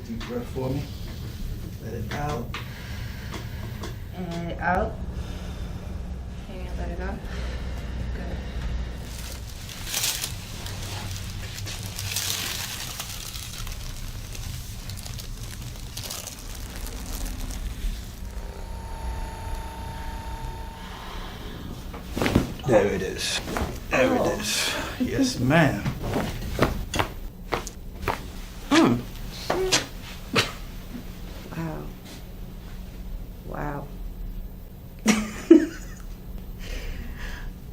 deep breath for me. Let it out. And out. And let it out. Good. There it is. There it is. Yes, ma'am. Wow. Wow.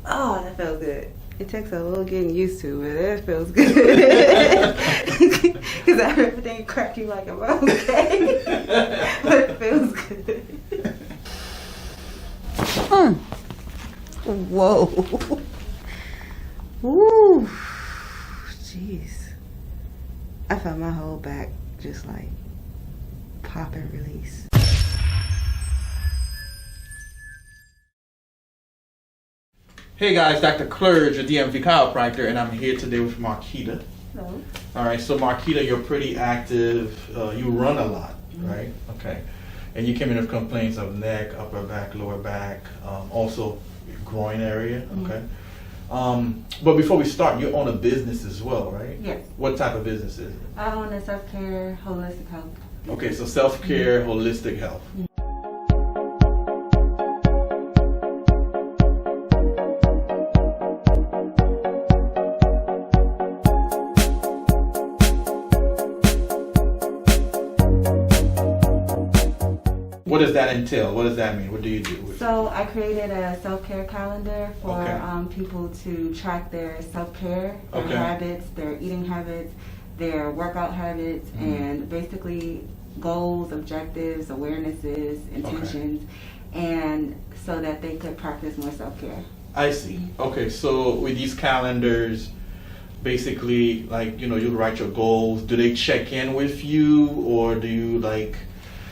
Oh, that feels good. It takes a little getting used to, but it feels good. Because everything cracking like I'm okay. But it feels good. Whoa. Woo. Jeez. I felt my whole back just like pop and release. Hey guys, Dr. Clerge, a DMV chiropractor, and I'm here today with Marquita. Hello. All right, so Marquita, you're pretty active. You run a lot, right? Okay. And you came in with complaints of neck, upper back, lower back, also groin area, okay? But before we start, you own a business as well, right? Yes. What type of business is it? I own a self-care, holistic health. Okay, so self-care, holistic health. What does that entail? What does that mean? What do you do? So I created a self-care calendar for Okay. people to track their self-care, their Okay. habits, their eating habits, their workout habits, and basically goals, objectives, awarenesses, intentions, and so that they could practice more self-care. I see. Okay, so with these calendars, basically, like, you know, you write your goals. Do they check in with you, or do you like...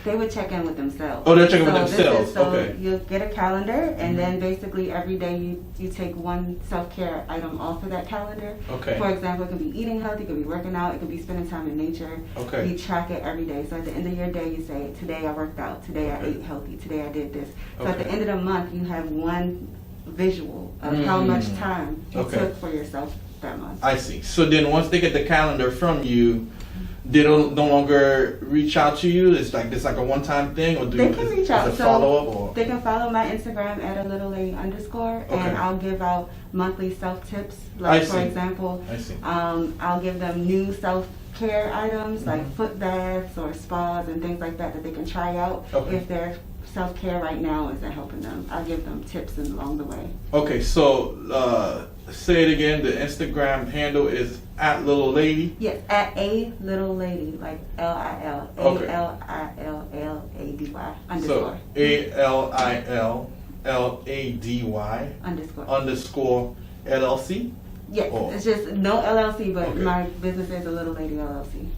They would check in with themselves. Oh, they're checking with this themselves. is- so Okay. you get a calendar, and then basically every day you take one self-care item off of that calendar. Okay. For example, it could be eating healthy, it could be working out, it could be spending time in nature. Okay. You track it every day. So at the end of your day, you say, today I worked out, today I Okay. ate healthy, today I did this. So at the Okay. end of the month, you have one visual of how much time you Okay. took for yourself that month. I see. So then once they get the calendar from you, they don't no longer reach out to you? It's like a one-time thing, or do They you, can is reach it out. a follow-up, or? They can follow my Instagram at @a_little_lady_, Okay. and I'll give out monthly self-tips. I Like, for see. example, I see. I'll give them new self-care items like foot baths or spas and things like that they can try out Okay. if their self-care right now isn't helping them. I'll give them tips along the way. Okay, so say it again. The Instagram handle is @littlelady. Yes, @a_little_lady, like LIL, Okay. ALILLADY So _ ALILLADY _ _LLC. Yes, Oh. it's just no LLC, but Okay. my business is a Little Lady LLC.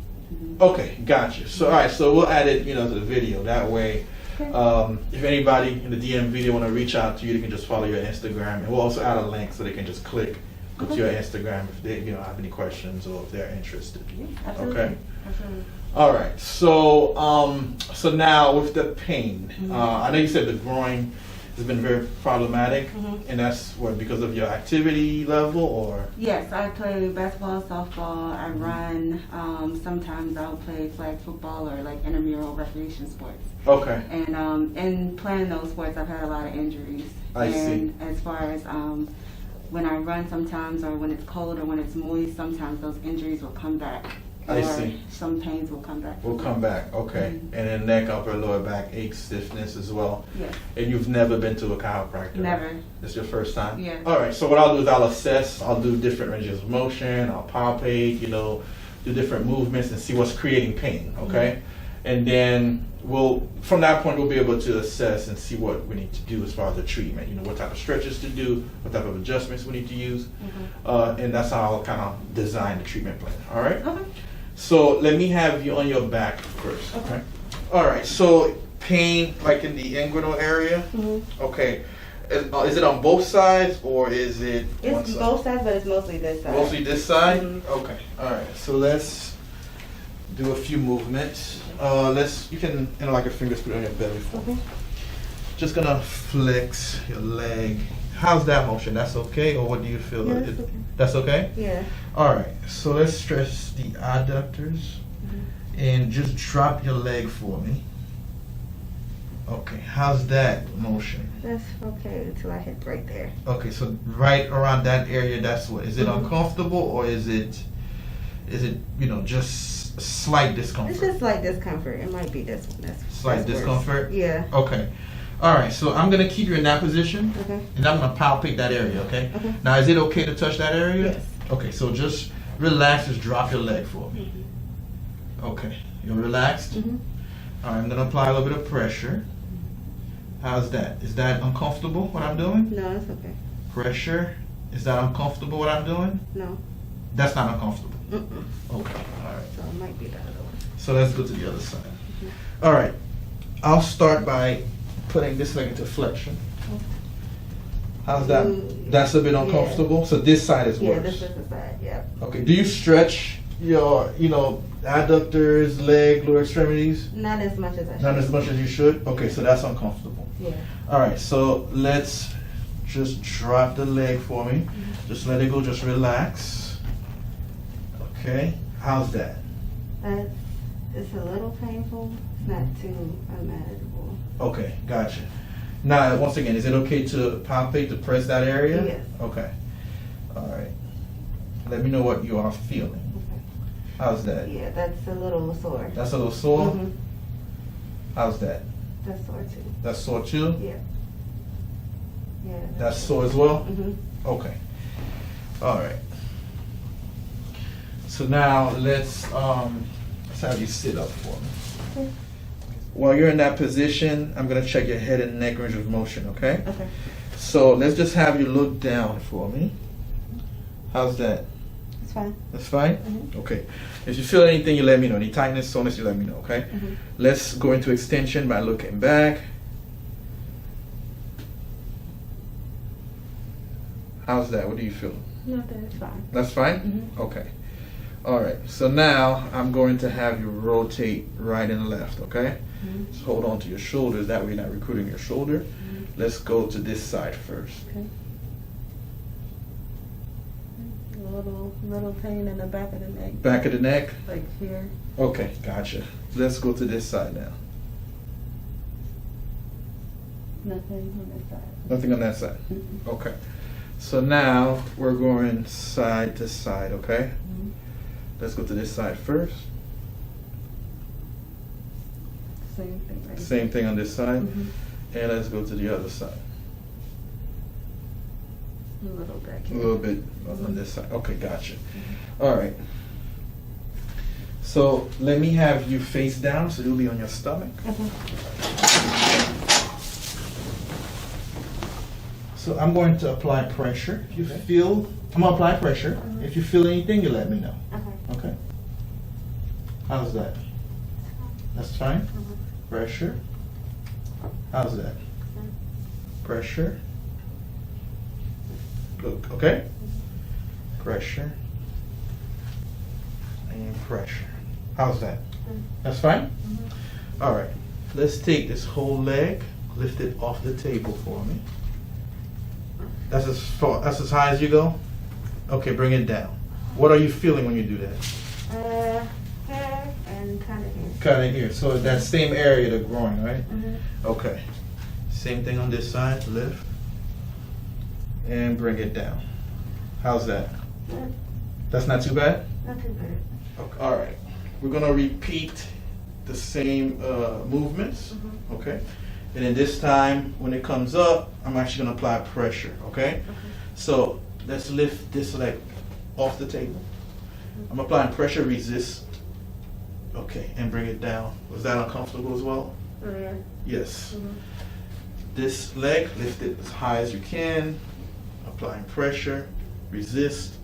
Okay, gotcha. So all right, so we'll add it, you know, to the video. That way, if anybody in the DM video want to reach out to you, they can just follow your Instagram, and we'll also add a link so they can just click go to your Instagram if they, you know, have any questions or if they're interested. Yeah, absolutely. Okay. Absolutely. All right. So so now with the pain, I know you said the groin has been very problematic, and that's what, because of your activity level, or? Yes, I play basketball, softball, I run. Sometimes I'll play flag football or like intramural recreation sports. Okay. And in playing those sports, I've had a lot of injuries. I see. And as far as when I run sometimes, or when it's cold or when it's moist, sometimes those injuries will come back. I or see. some pains will come back. We'll come back. Okay. And then neck, upper, lower back ache, stiffness as well. Yes. And you've never been to a chiropractor? Never. Right? This is your first time? Yeah. All right. So what I'll do is I'll assess. I'll do different ranges of motion. I'll palpate, you know, do different movements and see what's creating pain. Okay. And then from that point, we'll be able to assess and see what we need to do as far as the treatment. You know, what type of stretches to do, what type of adjustments we need to use. And that's how I'll kind of design the treatment plan. All right. Okay. So let me have you on your back first. Okay. All right. So pain, like in the inguinal area. Okay. Is it on both sides, or is it? It's both sides, but it's mostly this side. Mostly this side. Okay. All right. So let's do a few movements. You can interlock your fingers, put it on your belly for me. Just gonna flex your leg. How's that motion? That's okay, or what do you feel? Yeah, that's okay. That's okay? Yeah. All right, so let's stretch the adductors and just drop your leg for me. Okay, how's that motion? That's okay until I hit right there. Okay, so right around that area, that's what. Is it uncomfortable, or is it just slight discomfort? It's just slight discomfort. It might be this one. Slight that's worse. discomfort? Yeah. Okay. All right, so I'm gonna keep you in that position, Okay. and I'm gonna palpate that area, okay? Okay. Now, is it okay to touch that area? Yes. Okay, so just relax, just drop your leg for me. Okay, you're relaxed? Mhm. All right, I'm gonna apply a little bit of pressure. How's that? Is that uncomfortable, what I'm doing? No, it's okay. Pressure, is that uncomfortable, what I'm doing? No. That's not uncomfortable. Mm-mm. Okay, all right. So it might be the other one. So let's go to the other side. All right, I'll start by putting this leg into flexion. How's that? That's a bit uncomfortable. So this side is Yeah, worse. this is the side. Yeah. Okay. Do you stretch your, adductors, leg, lower extremities? Not as much as I should. Not as much as you should. Okay, so that's uncomfortable. Yeah. All right. So let's just drop the leg for me. Just let it go. Just relax. Okay. How's that? It's a little painful. It's not too unmanageable. Okay, gotcha. Now, once again, is it okay to palpate, to press that area? Yes. Okay. All right. Let me know what you are feeling. Okay. How's that? Yeah, that's a little sore. That's a little sore? Mhm. How's that? That's sore too. That's sore too? Yeah. Yeah. That's sore as well? Mhm. Okay. All right. So now let's have you sit up for me. Okay. While you're in that position, I'm gonna check your head and neck range of motion, okay? Okay. So let's just have you look down for me. How's that? It's fine. That's fine? Mhm. Okay. If you feel anything, you let me know. Any tightness, soreness, you let me know, okay? Mhm. Let's go into extension by looking back. How's that? What do you feel? Nothing. It's fine. That's fine? Mhm. Okay. All right. So now I'm going to have you rotate right and left, okay? Mhm. Just hold on to your shoulders. That way you're not recruiting your shoulder. Let's go to this side first. Okay. A little pain in the back of the neck. Back of the neck? Like here. Okay, gotcha. Let's go to this side now. Nothing on this side. Nothing on that side? Mhm. Okay. So now we're going side to side, okay? Mhm. Let's go to this side first. Same thing. Right? Same thing on this side. Mhm. And let's go to the other side. A little back A here. little bit on this side. Okay, gotcha. All right. So let me have you face down, so you'll be on your stomach. Okay. So I'm going to apply pressure. If you feel, I'm gonna apply pressure. If you feel anything, you let me know. Okay. Okay. How's that? That's fine. Pressure. How's that? Pressure. Look, okay? Pressure. And pressure. How's that? That's fine? All right. Let's take this whole leg, lift it off the table for me. That's as far, that's as high as you go? Okay, bring it down. What are you feeling when you do that? Here and kind of here. Kind of here. So that same area, the groin, right? Mhm. Okay. Same thing on this side. Lift. And bring it down. How's that? Good. That's not too bad? Not too bad. Okay. All right. We're going to repeat the same movements. Okay. And then this time, when it comes up, I'm actually going to apply pressure. Okay? So let's lift this leg off the table. I'm applying pressure, resist. Okay, and bring it down. Was that uncomfortable as well? Oh, yeah. Yes. This leg, lift it as high as you can. Applying pressure, resist.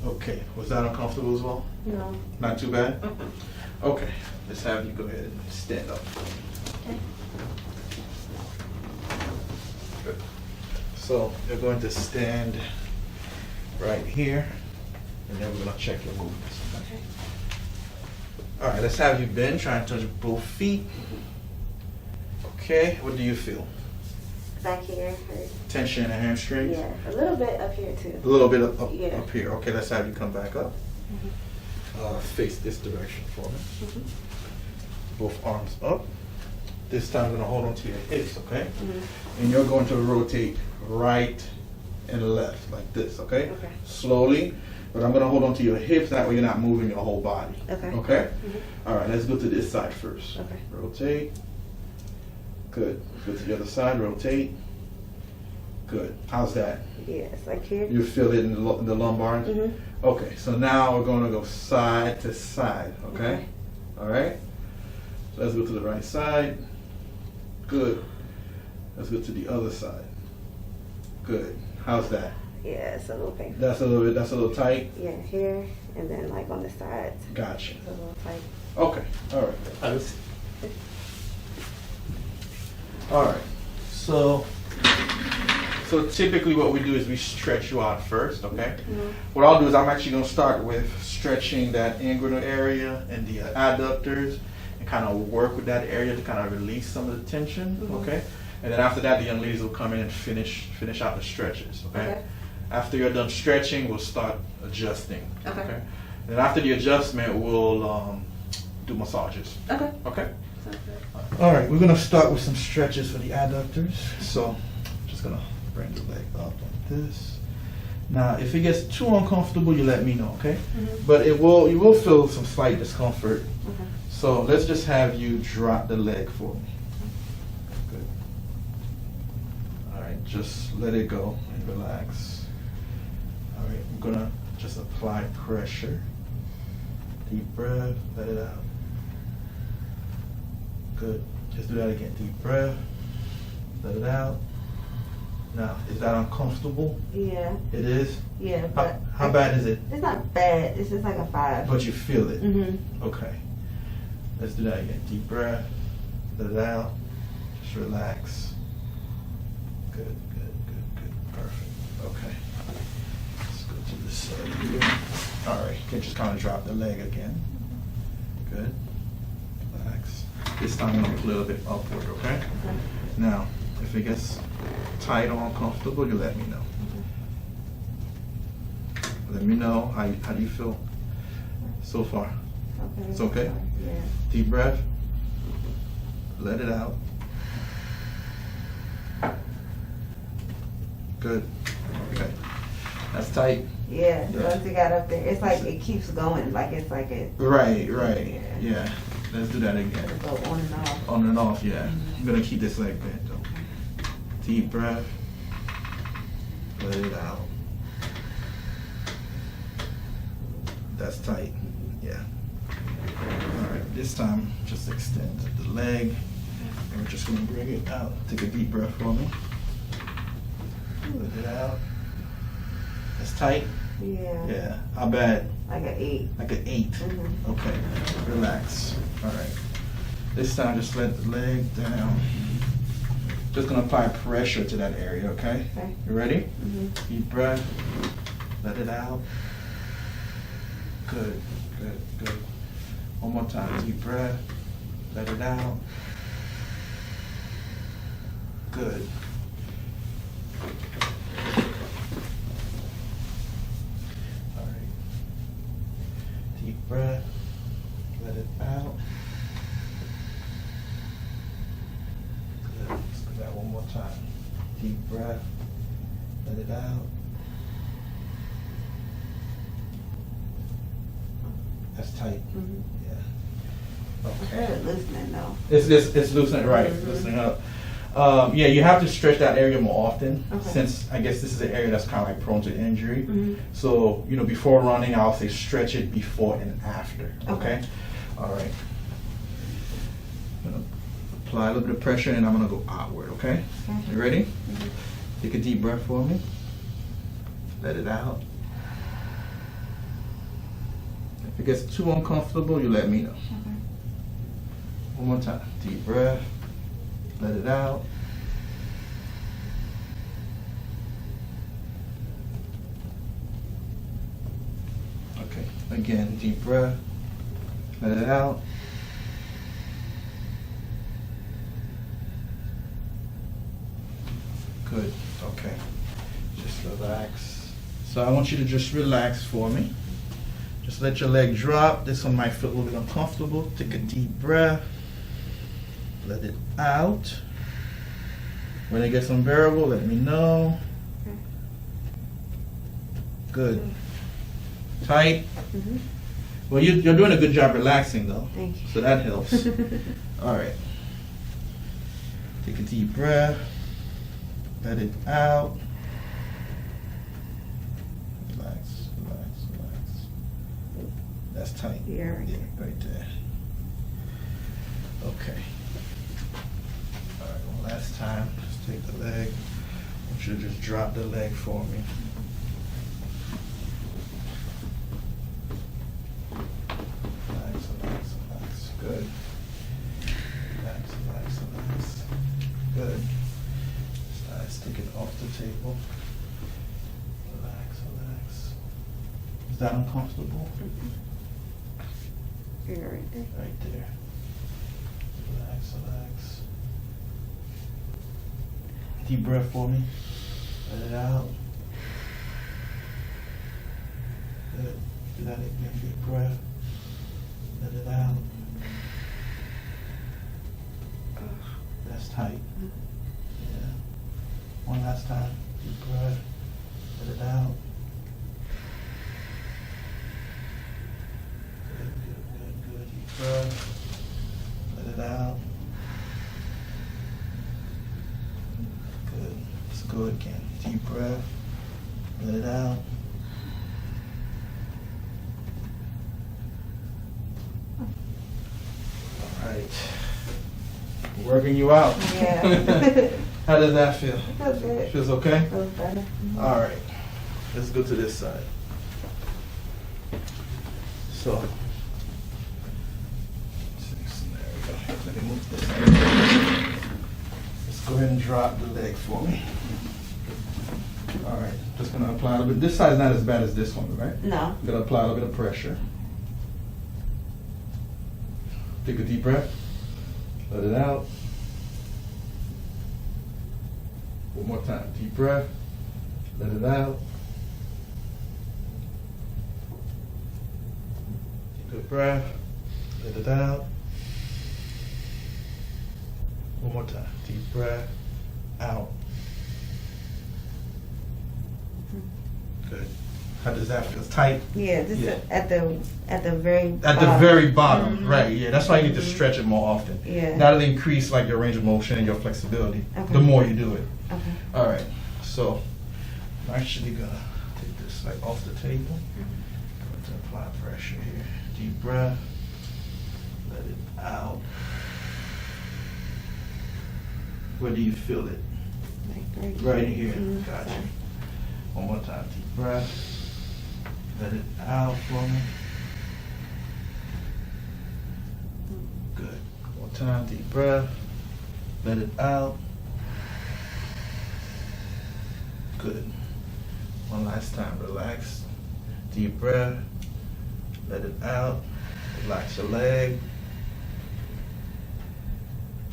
Okay, was that uncomfortable as well? No. Not too bad? Okay, let's have you go ahead and stand up. Okay. Good. So you're going to stand right here, and then we're going to check your movements. Okay. All right, let's have you bend. Try and touch both feet. Okay, what do you feel? Back here hurts. Tension in the hamstrings? Yeah, a little bit up here too. A little bit up here. Okay, let's have you come back up. Face this direction for me. Both arms up. This time I'm going to hold on to your hips, okay? And you're going to rotate right and left like this, okay? Slowly, but I'm going to hold on to your hips. That way you're not moving your whole body. Okay? All right, let's go to this side first. Rotate. Good. Let's go to the other side. Rotate. Good. How's that? Yeah, it's like here. You feel it in the lumbar? Okay, so now we're going to go side to side, okay? All right? So let's go to the right side. Good. Let's go to the other side. Good. How's that? Yeah, it's a little painful. That's a little tight? Yeah, here, and then like on the sides. Gotcha. It's a little tight. Okay, all right. All right, so typically what we do is we stretch you out first, okay? What I'll do is I'm actually gonna start with stretching that inguinal area and the adductors and kind of work with that area to kind of release some of the tension, okay? And then after that, the young ladies will come in and finish out the stretches, okay? After you're done stretching, we'll start adjusting, okay? And then after the adjustment, we'll do massages. Okay? Sounds good. All right, we're gonna start with some stretches for the adductors. So, I'm just gonna bring the leg up like this. Now, if it gets too uncomfortable, you let me know, okay? But you will feel some slight discomfort. So let's just have you drop the leg for me. Good. All right, just let it go and relax. All right, I'm gonna just apply pressure. Deep breath, let it out. Good. Just do that again. Deep breath. Let it out. Now, is that uncomfortable? Yeah. It is? Yeah, but how bad is it? it's not bad. It's just like a 5. But you feel it? Okay. Let's do that again. Deep breath. Let it out. Just relax. Good, good, good, good. Perfect. Okay. Let's go to this side here. All right. You can just kind of drop the leg again. Good. Relax. This time I'm going to pull a little bit upward, okay? Now, if it gets tight or uncomfortable, you let me know. Let me know how do you feel so far. It's okay? Yeah. Deep breath. Let it out. Good. Okay. That's tight. Yeah, once it got up there, it's like it keeps going. Like it's like it. Right. Yeah. Let's do that again. It'll go on and off. On and off, yeah. I'm gonna keep this leg bent though. Deep breath. Let it out. That's tight. Yeah. All right. This time, just extend the leg, and we're just gonna bring it out. Take a deep breath for me. Let it out. That's tight. Yeah. Yeah. How bad? Like an 8. Like an 8. Okay. Relax. All right. This time, just let the leg down. Just gonna apply pressure to that area. Okay. You ready? Deep breath. Let it out. Good. Good. Good. One more time. Deep breath. Let it out. Good. All right. Deep breath. Let it out. Good. Let's do that one more time. Deep breath. Let it out. That's tight. Yeah. Okay. It's loosening though. It's loosening, right? Loosening up. Yeah, you have to stretch that area more often, since I guess this is an area that's kind of like prone to injury. So, before running, I'll say stretch it before and after. Okay. All right. I'm gonna apply a little bit of pressure, and I'm gonna go outward. Okay. You ready? Take a deep breath for me. Let it out. If it gets too uncomfortable, you let me know. One more time. Deep breath. Let it out. Okay. Again, deep breath. Let it out. Good. Okay. Just relax. So I want you to just relax for me. Just let your leg drop. This one might feel a little bit uncomfortable. Take a deep breath. Let it out. When it gets unbearable, let me know. Good. Tight. Mm-hmm. Well, you're doing a good job relaxing, though. Thank you. So that helps. All right. Take a deep breath. Let it out. Relax, relax, relax. That's tight. Yeah, right there. Right there. Okay. All right, one last time. Just take the leg. I want you to just drop the leg for me. Relax, relax, relax. Good. Relax, relax, relax. Good. Stick it off the table. Relax, relax. Is that uncomfortable? Yeah, right there. Right there. Relax, relax. Deep breath for me. Let it out. Good. Do that again. Deep breath. Let it out. That's tight. Yeah. One last time. Deep breath. Let it out. Good, good, good, good. Deep breath. Let it out. Good. Let's go again. Deep breath. Let it out. All right. We're working you out. Yeah. How does that feel? Feels good. Feels okay? Feels better. All right. Let's go to this side. So, there we go. Let me move this. Let's go ahead and drop the leg for me. All right. Just gonna apply a little bit. This side's not as bad as this one, right? No. I'm gonna apply a little bit of pressure. Take a deep breath. Let it out. One more time. Deep breath. Let it out. Good breath. Let it out. One more time. Deep breath. Out. Good. How does that feel? It's tight? Yeah, just Yeah. at the very At the very bottom, right? Yeah, that's why you need to stretch it more often. Yeah. That'll increase like your range of motion and your flexibility. Okay. The more you do it. Okay. All right. So I'm actually gonna take this like off the table. Going to apply pressure here. Deep breath. Let it out. Where do you feel it? Like Right here. Mhm. Gotcha. Sorry. One more time. Deep breath. Let it out for me. Good. One more time. Deep breath. Let it out. Good. One last time. Relax. Deep breath. Let it out. Relax your leg.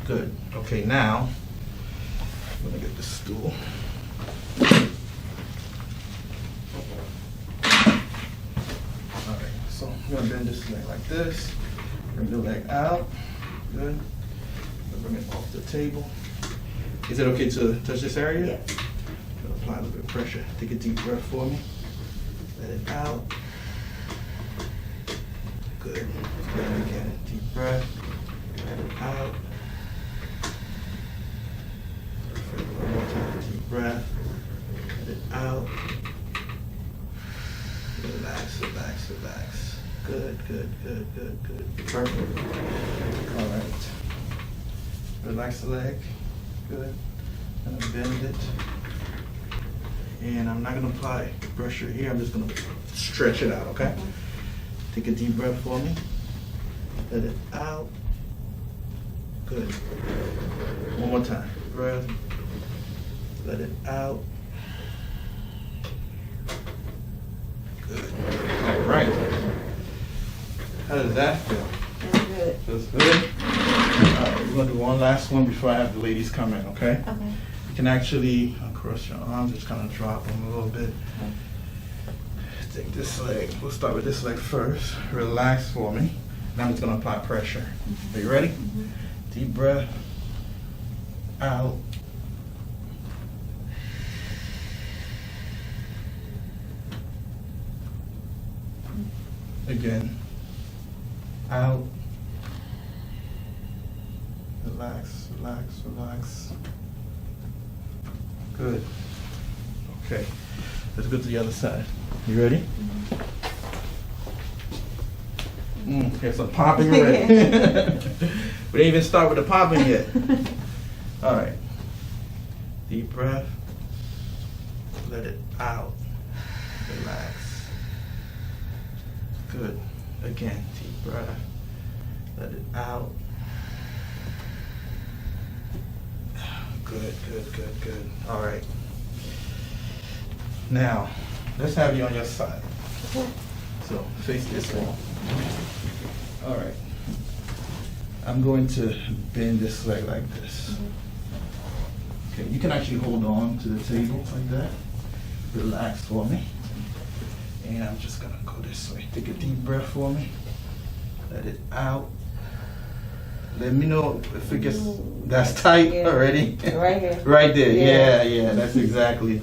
Good. Okay, now I'm gonna get the stool. Alright, so I'm gonna bend this leg like this. Bring the leg out. Good. Bring it off the table. Is it okay to touch this area? Yes. Gonna apply a little bit of pressure. Take a deep breath for me. Let it out. Good. Good again. Deep breath. Let it out. Perfect. One more time. Deep breath. Let it out. Relax, relax, relax. Good, good, good, good, good. Perfect. All right. Relax the leg. Good. I'm gonna bend it. And I'm not gonna apply pressure here. I'm just gonna stretch it out, okay? Take a deep breath for me. Let it out. Good. One more time. Breath. Let it out. Good. All right. How does that feel? That's good. Feels good? Alright, we're gonna do one last one before I have the ladies come in, okay? Okay. You can actually uncross your arms, just kind of drop them a little bit. Take this leg. We'll start with this leg first. Relax for me. Now I'm just gonna apply pressure. Are you ready? Deep breath. Out. Again. Out. Relax, relax, relax. Good. Okay. Let's go to the other side. You ready? Here's some popping already. We didn't even start with the popping yet. All right. Deep breath. Let it out. Relax. Good. Again, deep breath. Let it out. Good, good, good, good. All right. Now, let's have you on your side. So, face this way. All right. I'm going to bend this leg like this. Okay, you can actually hold on to the table like that. Relax for me. And I'm just gonna go this way. Take a deep breath for me. Let it out. Let me know if it gets, that's tight already. Right here. Right there, yeah, that's exactly.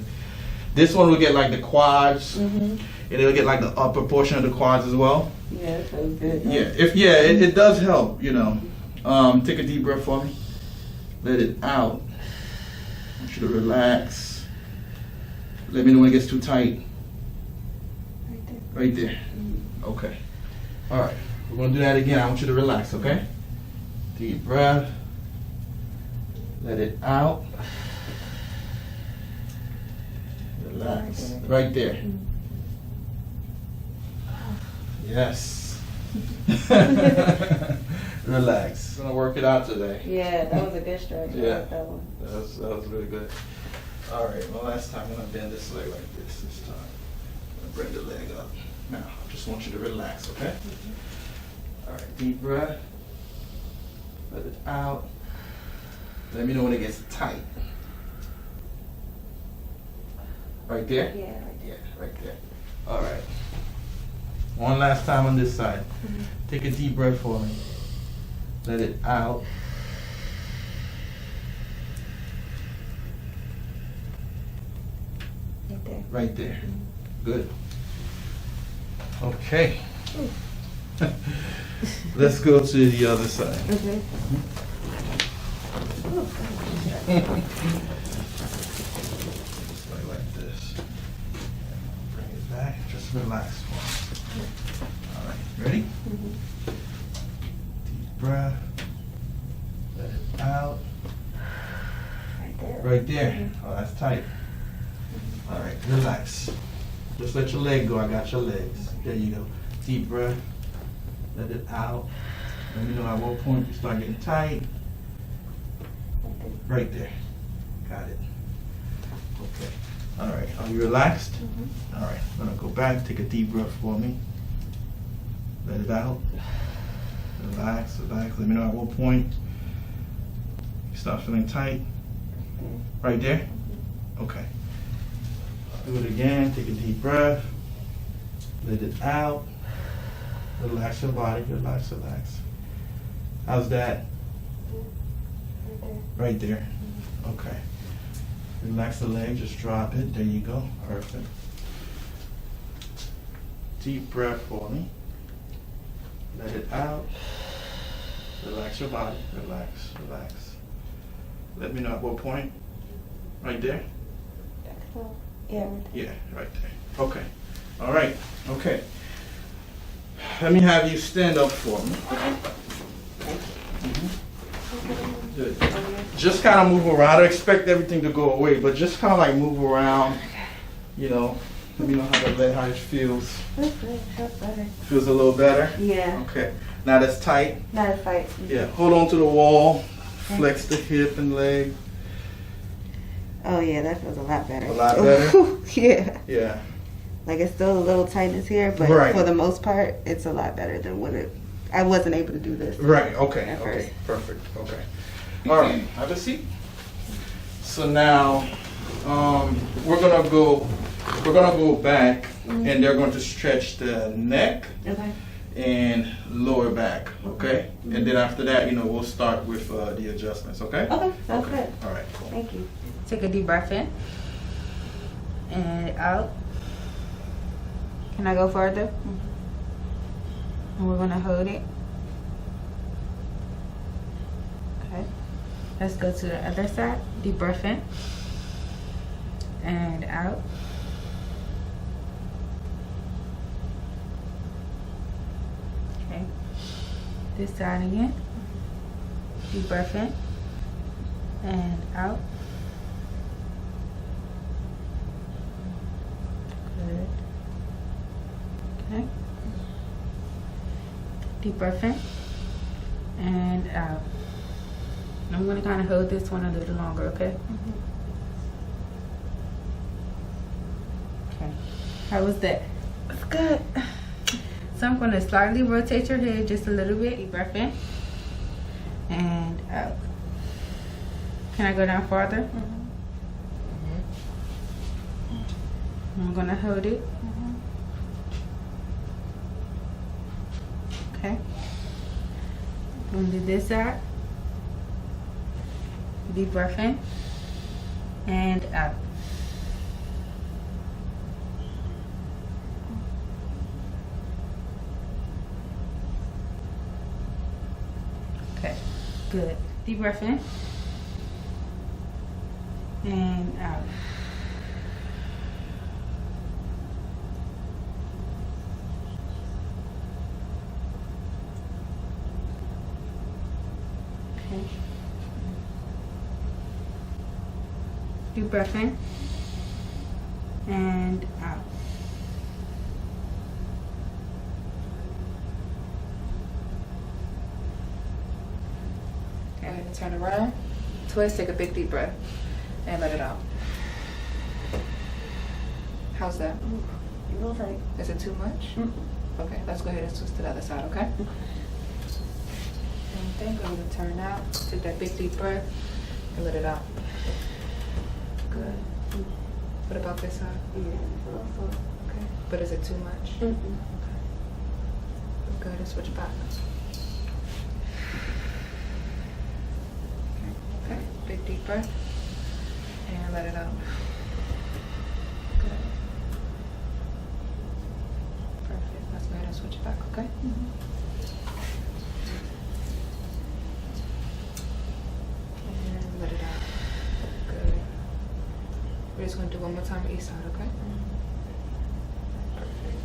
This one will get like the quads, and it'll get like the upper portion of the quads as well. Yeah, that feels good. Yeah, it does help, you know. Take a deep breath for me. Let it out. I want you to relax. Let me know when it gets too tight. Right there. Right there. Okay. All right. We're gonna do that again. I want you to relax, okay? Deep breath. Let it out. Relax. Right there. Yes. Relax. I'm gonna work it out today. Yeah, that was a good stretch. I Yeah. like that one. That was really good. All right. Well, last time I'm gonna bend this leg like this. This time, I'm gonna bring the leg up. Now, I just want you to relax, okay? All right. Deep breath. Let it out. Let me know when it gets tight. Right there? Yeah, right there. Yeah, right there. All right. One last time on this side. Take a deep breath for me. Let it out. Right there. Right there. Good. Okay. Let's go to the other side. Okay. Just like this. Bring it back. Just relax for me. All right. Ready? Deep breath. Let it out. Right there. Right there. Oh, that's tight. All right. Relax. Just let your leg go. I got your legs. There you go. Deep breath. Let it out. Let me know at what point you start getting tight. Right there. Got it. Okay. All right. Are you relaxed? All right. I'm going to go back. Take a deep breath for me. Let it out. Relax, relax. Let me know at what point you start feeling tight. Right there? Okay. Do it again. Take a deep breath. Let it out. Relax your body. Relax, relax. How's that? Right there. Okay. Relax the leg. Just drop it. There you go. Perfect. Deep breath for me. Let it out. Relax your body. Relax, relax. Let me know at what point. Right there? Yeah. Yeah, right there. Okay. All right. Okay. Let me have you stand up for me. Good. Just kind of move around. I don't expect everything to go away, but just kind of like move around. You know, let me know how it feels. That's good. Feels better. Feels a little better? Yeah. Okay. Now that's tight. Not a fight. Yeah. Hold on to the wall. Flex the hip and leg. Oh yeah, that feels a lot better. A lot better? Yeah. Yeah. Like it's still a little tightness here, but Right. for the most part, it's a lot better than what I wasn't able to do this. Right, okay, At okay, first. perfect, okay. All right, have a seat. So now, we're gonna go back and they're going to stretch the neck Okay. and lower back, okay? And then after that, we'll start with the adjustments, okay? Okay, sounds good. All right, cool. Thank you. Take a deep breath in and out. Can I go further? And we're gonna hold it. Okay. Let's go to the other side. Deep breath in and out. Okay. This side again. Deep breath in and out. Good. Okay. Deep breath in and out. I'm going to kind of hold this one a little longer, okay? Okay. How was that? That's good. So I'm going to slightly rotate your head just a little bit. Deep breath in and out. Can I go down farther? I'm going to hold it. Okay. I'm going to do this side. Deep breath in and out. Okay, good. Deep breath in and out. Okay. Deep breath in and out. Go ahead and turn around. Twist, take a big deep breath, and let it out. How's that? It feels like. Is it too much? Okay, let's go ahead and twist to the other side, okay? Same thing, go ahead and turn out. Take that big deep breath and let it out. Good. What about this side? Okay. But is it too much? Okay. Go ahead and switch back. Okay. Big deep breath and let it out. Good. Perfect. Let's go ahead and switch it back, okay? And let it out. Good. We're just going to do one more time on each side, okay? Perfect.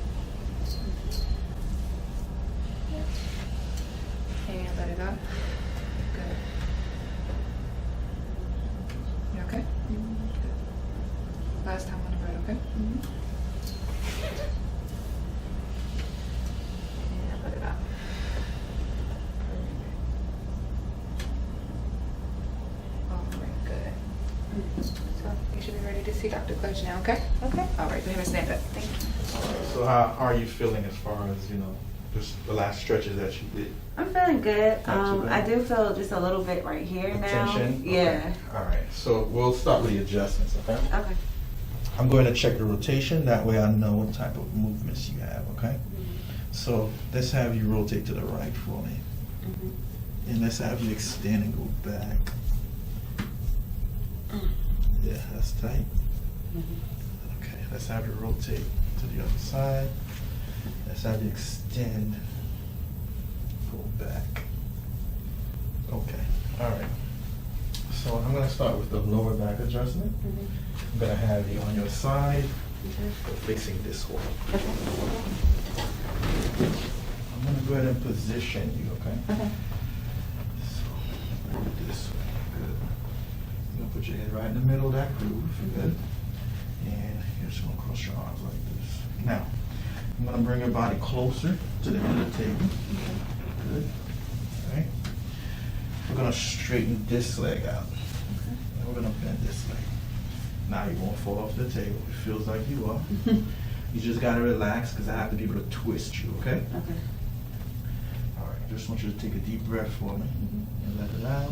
And let it out. Good. You okay? Good. Last time on the right, okay? And let it out. All right, good. So you should be ready to see Dr. Clerge now, okay? Okay. All right, go ahead and stand up. Thank you. So how are you feeling as far as, just the last stretches that you did? I'm feeling good. Not too bad. I do feel just a little bit right here The now. tension? Yeah. Okay. All right, so we'll start with the adjustments, okay? Okay. I'm going to check the rotation, that way I know what type of movements you have, okay? So let's have you rotate to the right for me. And let's have you extend and go back. Yeah, that's tight. Okay, let's have you rotate to the other side. Let's have you extend, go back. Okay, all right. So I'm gonna start with the lower back adjustment. I'm gonna have you on your side, facing this way. I'm gonna go ahead and position you, okay? Okay. So, this way, good. You're gonna put your head right in the middle of that groove, good. And you're just gonna cross your arms like this. Now, I'm gonna bring your body closer to the end of the table. Good. All right. We're gonna straighten this leg out. And we're gonna bend this leg. Now you won't fall off the table. It feels like you are. You just gotta relax because I have to be able to twist you, okay? Okay. All right, just want you to take a deep breath for me and let it out.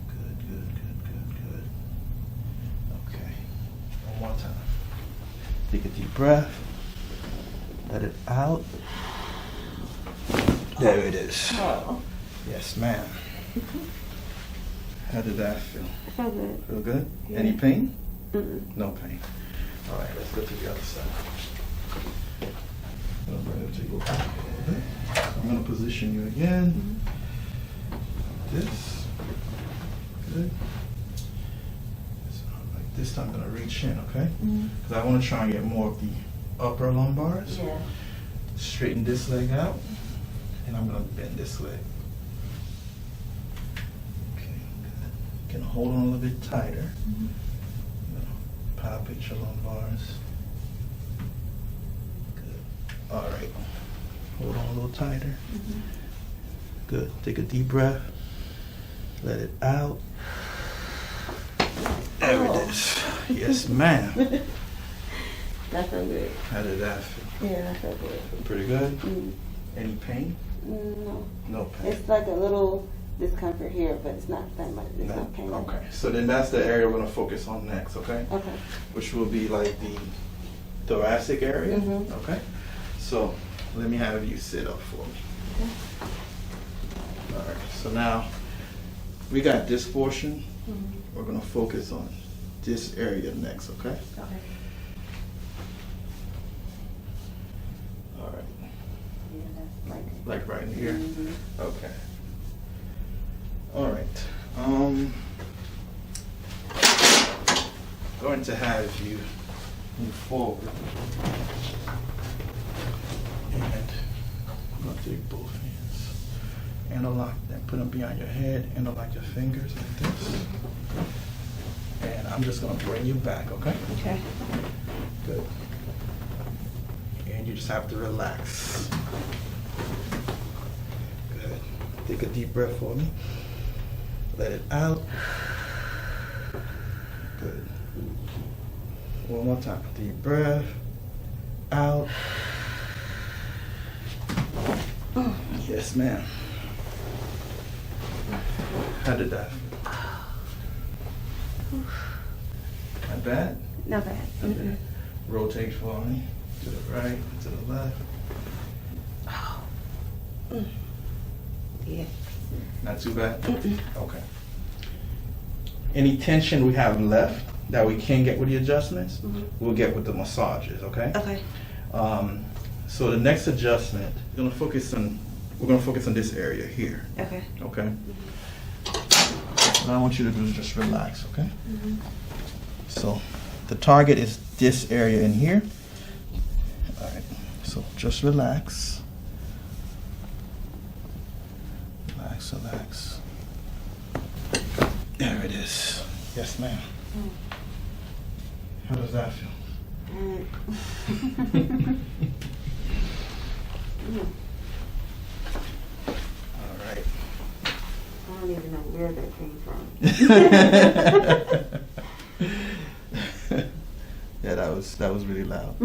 Good, good, good, good, good. Okay, one more time. Take a deep breath. Let it out. There it is. Oh. Yes, ma'am. How did that feel? I feel good. Feel good? Yeah. Any pain? Mm-mm. No pain. All right, let's go to the other side. I'm gonna bring it to you a little bit. I'm gonna position you again. This. Good. So, like this time I'm gonna reach in, okay? Because I want to try and get more of the upper lumbars. Yeah. Straighten this leg out, and I'm gonna bend this leg. Okay, good. You can hold on a little bit tighter. Palpate your lumbars. Good. All right. Hold on a little tighter. Good. Take a deep breath. Let it out. There it is. Yes, ma'am. That felt good. How did that feel? Yeah, that felt good. Pretty good? Mm. Any pain? No. No pain. It's like a little discomfort here, but it's not that much. It's No. not pain. Okay. So then that's the area we're going to focus on next, okay? Okay. Which will be like the thoracic area. Mhm. Okay. So let me have you sit up for me. All right. So now we got this portion. We're gonna focus on this area next. Okay. Okay. All right. Yeah, that's Like right in here. Mhm. Okay. All right. Going to have you move forward. And I'm going to take both hands. Interlock them, put them behind your head, interlock your fingers like this. And I'm just going to bring you back, okay? Okay. Good. And you just have to relax. Good. Take a deep breath for me. Let it out. Good. One more time. Deep breath. Out. Yes, ma'am. How did that feel? Not bad? Not bad. Okay. Rotate for me. To the right, to the left. Yeah. Not too bad? Okay. Any tension we have left that we can't get with the adjustments, we'll get with the massages, okay? Okay. So the next adjustment, we're gonna focus on this area here, Okay. okay? What I want you to do is just relax, okay? So the target is this area in here. All right, so just relax. Relax, relax. There it is. Yes, ma'am. How does that feel? All right. I don't even know where that came from. Yeah, that was really loud.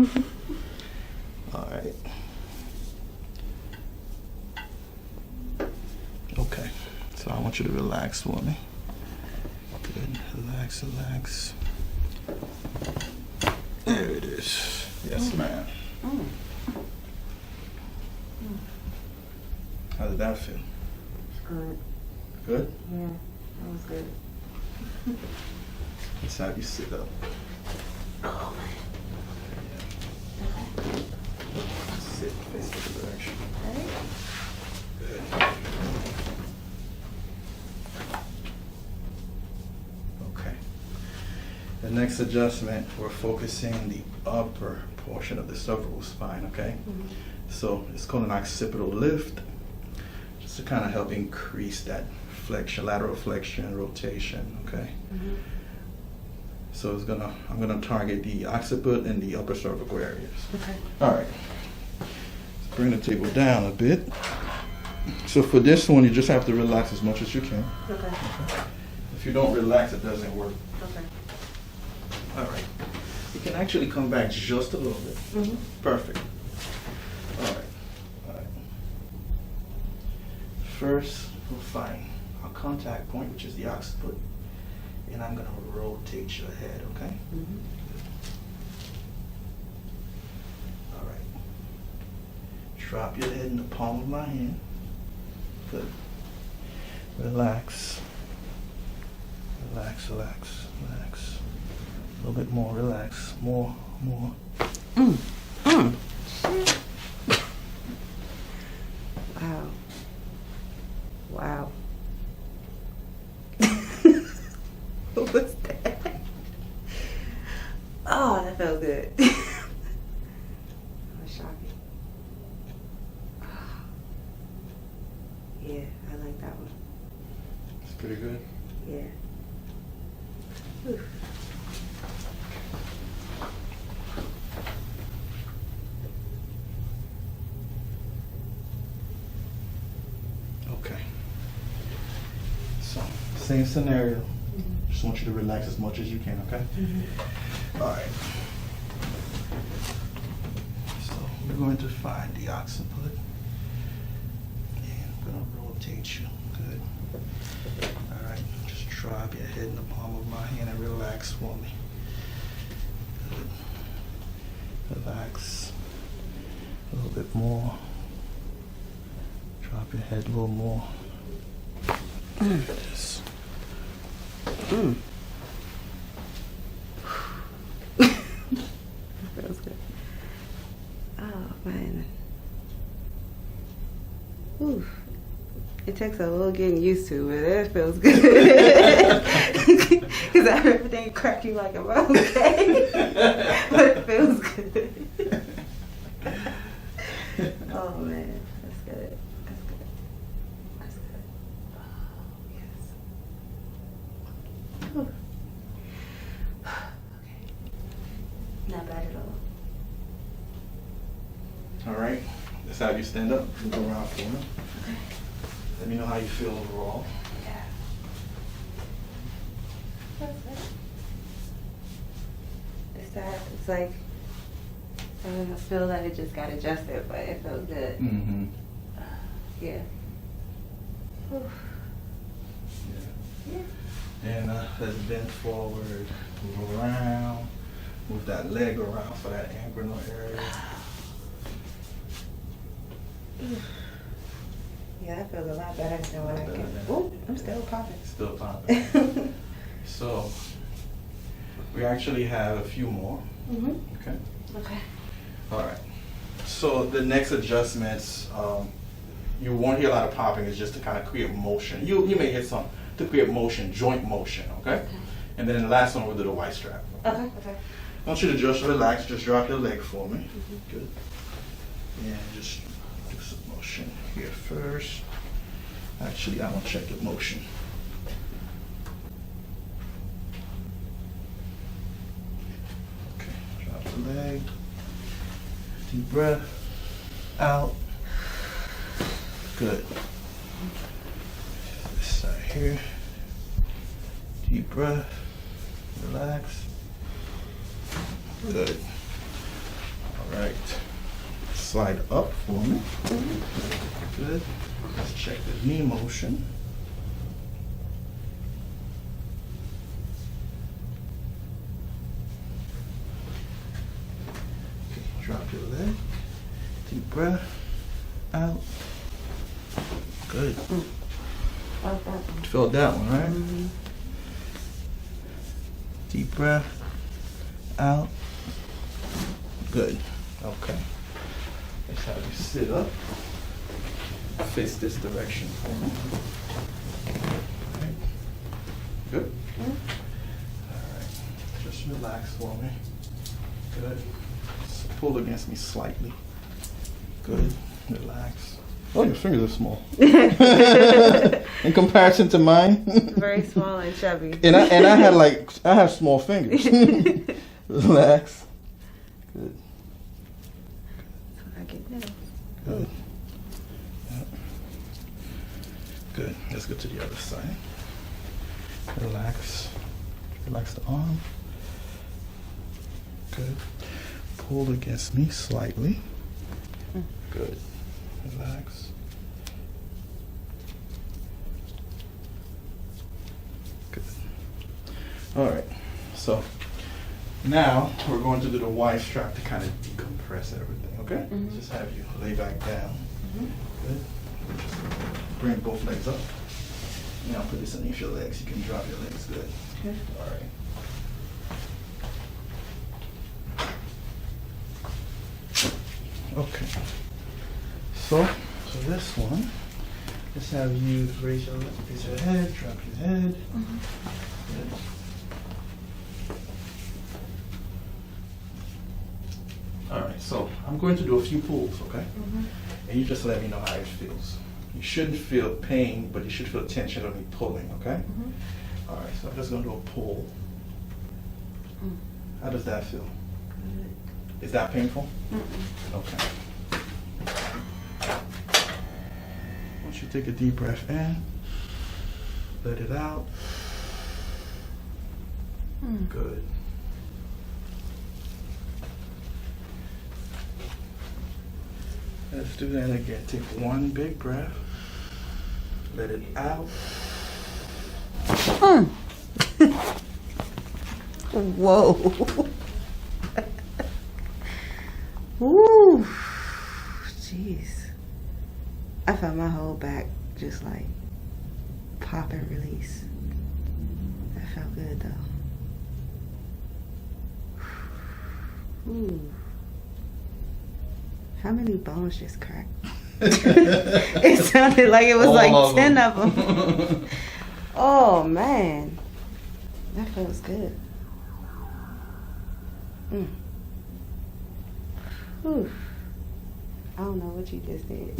All right. Okay. So I want you to relax for me. Good. Relax, relax. There it is. Yes, ma'am. How did that feel? Good. Good? Yeah, that was good. Let's have you sit up. Sit, face the direction. Good. Okay. The next adjustment, we're focusing the upper portion of the cervical spine, okay? So it's called an occipital lift, just to kind of help increase that flexion, lateral flexion, rotation, okay? So I'm gonna target the occiput and the upper cervical areas. Okay. All right. Let's bring the table down a bit. So for this one, you just have to relax as much as you can. Okay. If you don't relax, it doesn't work. Okay. All right. You can actually come back just a little bit. Perfect. All right. All right. First, we'll find our contact point, which is the occiput, and I'm going to rotate your head, okay? All right. Drop your head in the palm of my hand. Good. Relax. Relax, relax, relax. A little bit more, relax. More. Wow. Wow. What was that? Oh, that felt good. That was shocking. Yeah, I like that one. It's pretty good. Yeah. Whew. Okay. So, same scenario. Just want you to relax as much as you can, okay? All right. So, we're going to find the occiput. And I'm going to rotate you. Good. All right. Just drop your head in the palm of my hand and relax for me. Good. Relax. A little bit more. Drop your head a little more. Yes. Feels good. Oh man. Whew. It takes a little getting used to, but it feels good. Because everything cracking like a okay. But it feels good. Oh man, that's good. That's good. That's good. Oh, yes. Whew. Okay. Not bad at all. All right. Let's have you stand up. Go around for me. Let me know how you feel overall. Yeah. That's good. It's like, I don't feel that it just got adjusted, but it feels good. Mm-hmm. Yeah. Whew. Yeah. And let's bend forward, move around, move that leg around for that inguinal area. Yeah, that feels a lot better than when I Better can. than- Ooh, I'm still popping. Still popping. So, we actually have a few more. Okay. Okay. All right. So the next adjustments, you won't hear a lot of popping. It's just to kind of create motion. You may hear some to create motion, joint motion. Okay. And then the last one we'll do the Ystrap. Okay. Okay. I want you to just relax. Just drop your leg for me. Good. And just do some motion here first. Actually, I want to check your motion. Okay. Drop the leg. Deep breath. Out. Good. This side here. Deep breath. Relax. Good. All right. Slide up for me. Good. Let's check the knee motion. Okay, drop your leg. Deep breath. Out. Good. Felt that one, right? Deep breath. Out. Good. Okay. Let's have you sit up. Face this direction for me. Okay. Good. All right. Just relax for me. Good. Just pull against me slightly. Good. Relax. Oh, your fingers are small. In comparison to mine. Very small and chubby. And I have small fingers. Relax. Good. I get that. Good. Yep. Good. Let's go to the other side. Relax. Relax the arm. Good. Pull against me slightly. Good. Relax. Good. All right. So now we're going to do the Ystrap to kind of decompress everything. Okay. Just have you lay back down. Good. Just bring both legs up. Now put this underneath your legs. You can drop your legs. Good. Okay. All right. Okay. So this one, just have you raise your head, drop your head. Good. All right. So I'm going to do a few pulls. Okay. And you just let me know how it feels. You shouldn't feel pain, but you should feel tension on me pulling. Okay. All right. So I'm just going to do a pull. How does that feel? Is that painful? Okay. Once you take a deep breath in, let it out. Good. Let's do that again. Take one big breath. Let it out. Whoa. Woo. Jeez. I felt my whole back just like pop and release. That felt good though. Ooh. How many bones just cracked? It sounded like it was All like of 10 of them. Oh man. That feels good. Whew. I don't know what you just did.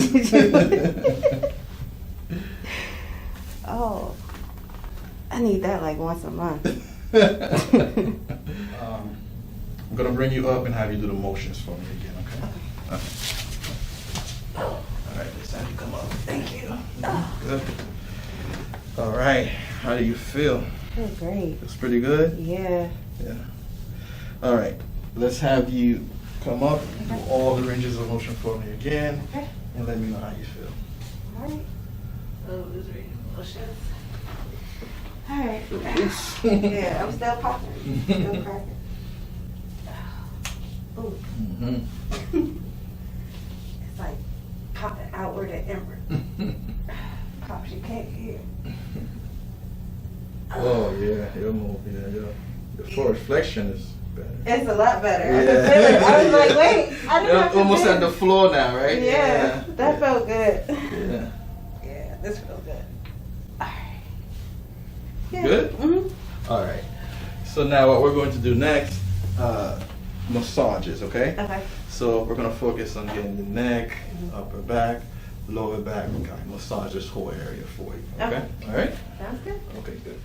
Oh, I need that like once a month. I'm gonna bring you up and have you do the motions for me again, okay? Okay. All right, this time you come up. Thank you. Good. All right, how do you feel? Feel great. It's pretty good? Yeah. Yeah. All right, let's have you come up, do all the ranges of motion for me again, Okay. and let me know how you feel. All right. Oh, those range of motions. All right. Yeah, I'm still popping. Still cracking. Ooh. It's like popping outward and inward. Pops you can't hear. Oh yeah, your move, yeah. Your forward flexion is better. It's a lot better. Yeah. I can feel it. I was like, wait, I didn't You're have to almost bend. at the floor now, right? Yeah, that felt good. Yeah. Yeah, this feels good. All right. Yeah. Good? Mm-hmm. All right. So now what we're going to do next, massages, okay? Okay. So we're going to focus on getting your neck, upper back, lower back. Okay, massage this whole area for you, okay? Okay. All right? Sounds good. Okay, good.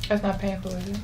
That's not painful, is it?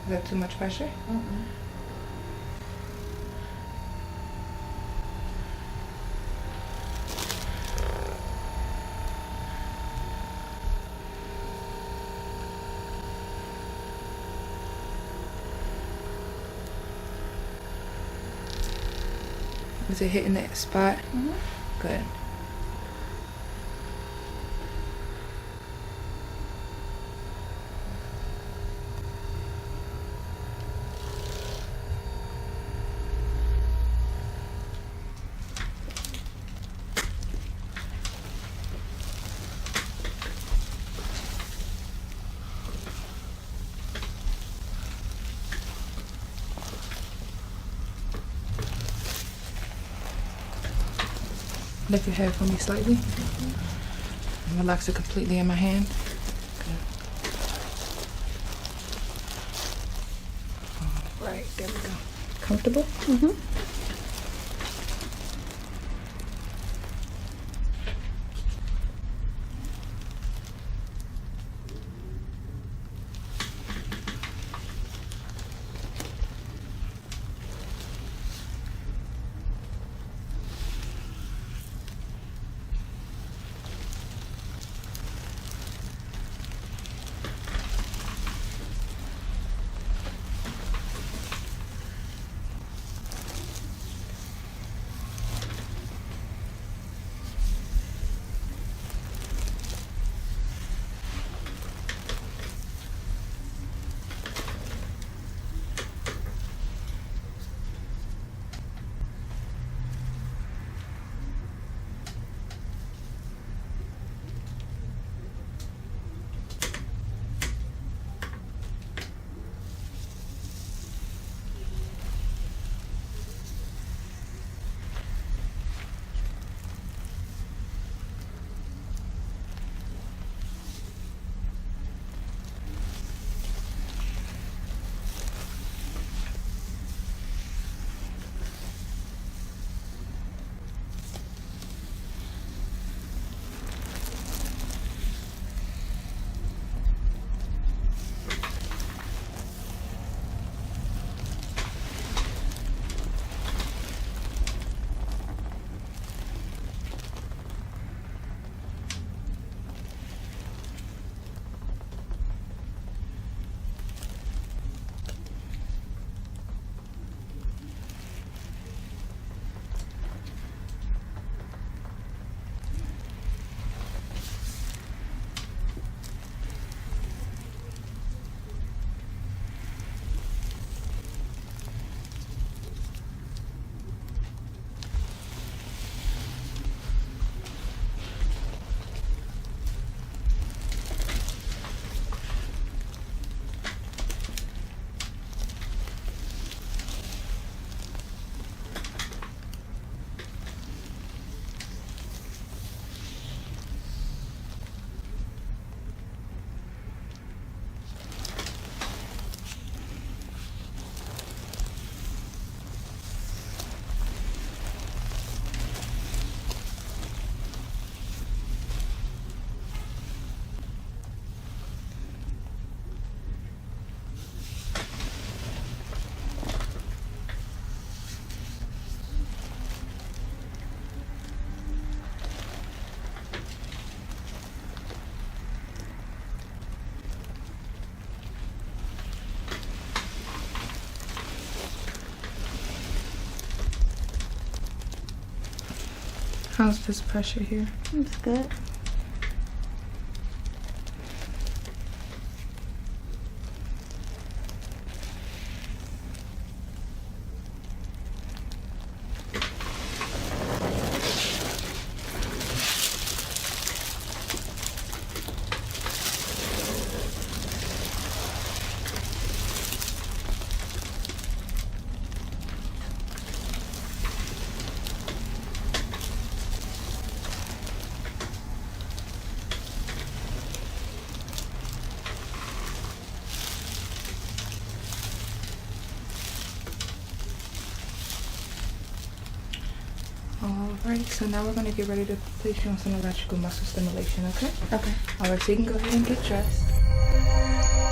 Is that too much pressure? Is it hitting that spot? Good. Lift your head for me slightly. And relax it completely in my hand. Good. All right, there we go. Comfortable? How's this pressure here? It's good. Alright, so now we're going to get ready to place you on some electrical muscle stimulation, okay? Okay. Alright, so you can go ahead and get dressed.